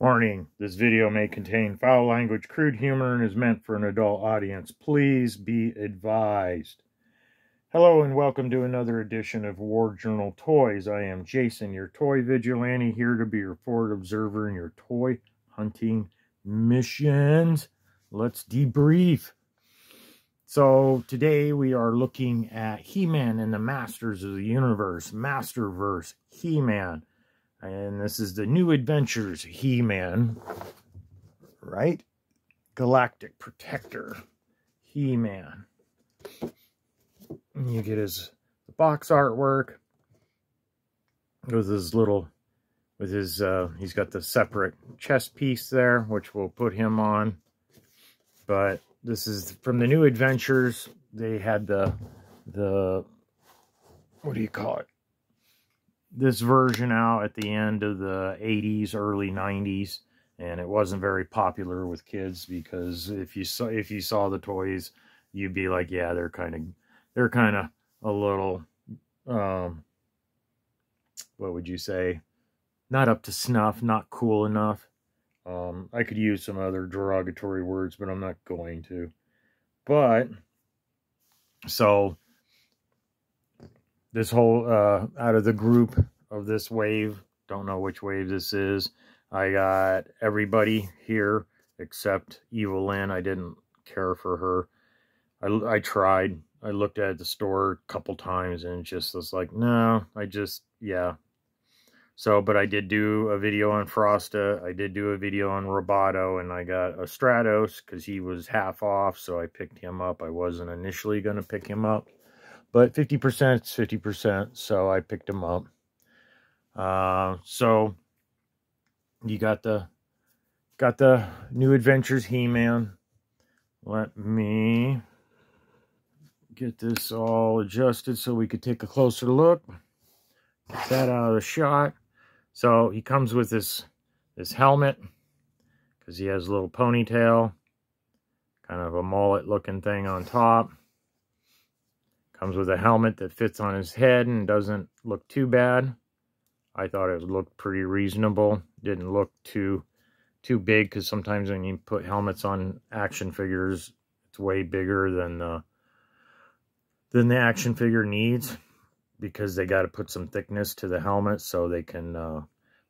Warning, this video may contain foul language, crude humor, and is meant for an adult audience. Please be advised. Hello and welcome to another edition of War Journal Toys. I am Jason, your toy vigilante, here to be your forward observer in your toy hunting missions. Let's debrief. So today we are looking at He-Man and the Masters of the Universe, Masterverse He-Man. And this is the New Adventures He-Man, right? Galactic Protector He-Man. You get his box artwork with his little, he's got the separate chest piece there, which we'll put him on. But this is from the New Adventures. They had the what do you call it? This version out at the end of the 80s, early 90s, and it wasn't very popular with kids because if you saw the toys, you'd be like, yeah, they're kind of a little what would you say? Not up to snuff, not cool enough. I could use some other derogatory words, but I'm not going to. But so this whole, out of the group of this wave, don't know which wave this is, I got everybody here except Evil Lynn. I didn't care for her. I tried. I looked at the store a couple times and just was like, no, yeah. So, but I did do a video on Frosta. I did do a video on Roboto, and I got a Stratos because he was half off, so I picked him up. I wasn't initially going to pick him up. But 50% is 50%, so I picked him up. So you got the New Adventures He-Man. Let me get this all adjusted so we could take a closer look. Get that out of the shot. So he comes with this helmet because he has a little ponytail, kind of a mullet looking thing on top. Comes with a helmet that fits on his head and doesn't look too bad. I thought it looked pretty reasonable. Didn't look too big, because sometimes when you put helmets on action figures, it's way bigger than the action figure needs, because they got to put some thickness to the helmet so they can, what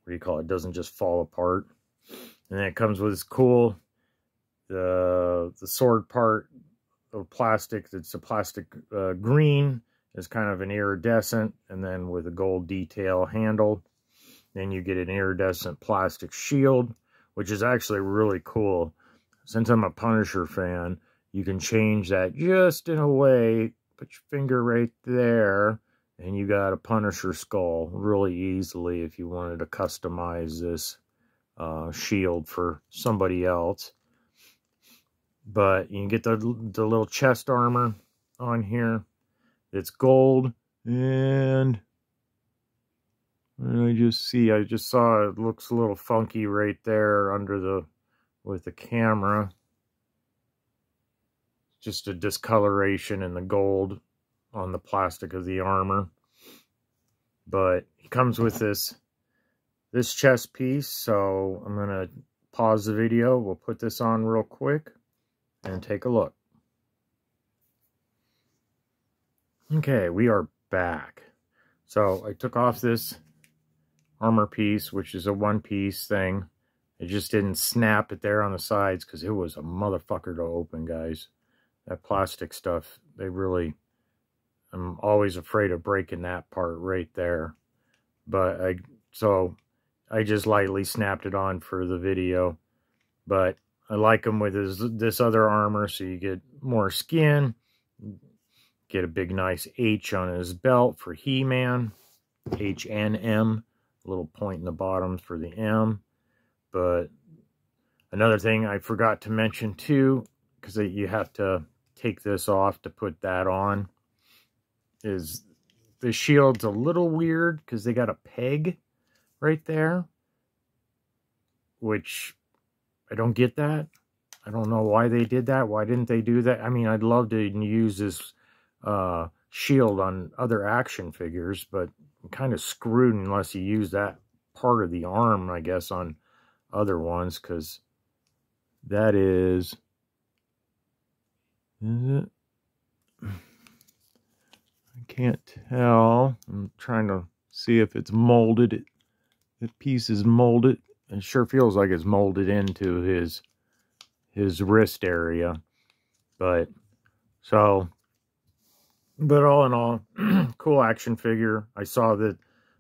do you call it, doesn't just fall apart. And then it comes with this cool, the sword part of plastic. It's a plastic green, is kind of an iridescent, and then with a gold detail handle. Then you get an iridescent plastic shield, which is actually really cool. Since I'm a Punisher fan, you can change that just in a way. Put your finger right there, and you got a Punisher skull really easily if you wanted to customize this shield for somebody else. But you can get the little chest armor on here. It's gold, and I just saw it looks a little funky right there with the camera. Just a discoloration in the gold on the plastic of the armor. But he comes with this chest piece, so I'm gonna pause the video. We'll put this on real quick and take a look. Okay, we are back. So I took off this armor piece, which is a one-piece thing. It just didn't snap it there on the sides because it was a motherfucker to open, guys. That plastic stuff, I'm always afraid of breaking that part right there. But so I just lightly snapped it on for the video. But I like him with this other armor, so you get more skin. Get a big nice H on his belt for He-Man. H and M. A little point in the bottom for the M. But another thing I forgot to mention too, because you have to take this off to put that on, is the shield's a little weird because they got a peg right there, which I don't get that. I don't know why they did that. Why didn't they do that? I mean, I'd love to use this shield on other action figures, but I'm kind of screwed unless you use that part of the arm, I guess, on other ones, because that is it? I can't tell. I'm trying to see if it's molded. The piece is molded. It sure feels like it's molded into his wrist area. But all in all, cool action figure. I saw that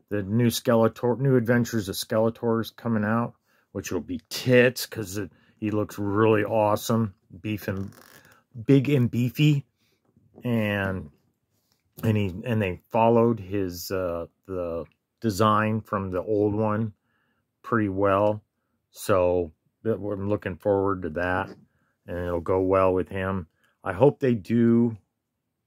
the new Skeletor, New Adventures of Skeletor is coming out, which will be tits because he looks really awesome, big and beefy, and they followed his the design from the old one pretty well, so I'm looking forward to that, and it'll go well with him. I hope they do,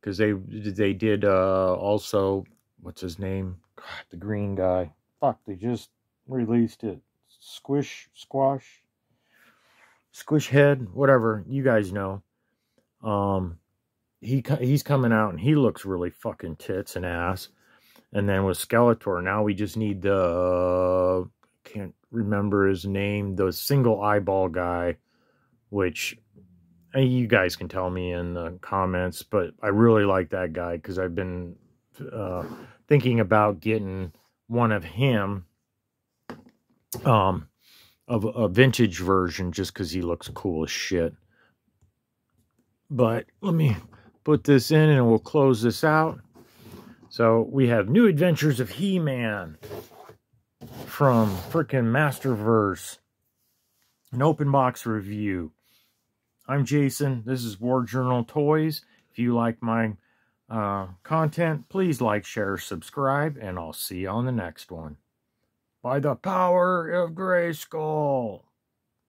because they did also, what's his name? God, the green guy. Fuck, they just released it. Squish Head, whatever, you guys know. He's coming out, and he looks really fucking tits and ass. And then with Skeletor, now we just need the, can't remember his name, the single eyeball guy, which you guys can tell me in the comments, but I really like that guy because I've been thinking about getting one of him, of a vintage version, just because he looks cool as shit. But let me put this in and we'll close this out. So we have New Adventures of He-Man from frickin' Masterverse, an open box review. I'm Jason. This is War Journal Toys. If you like my content, please like, share, subscribe, and I'll see you on the next one. By the power of Grayskull.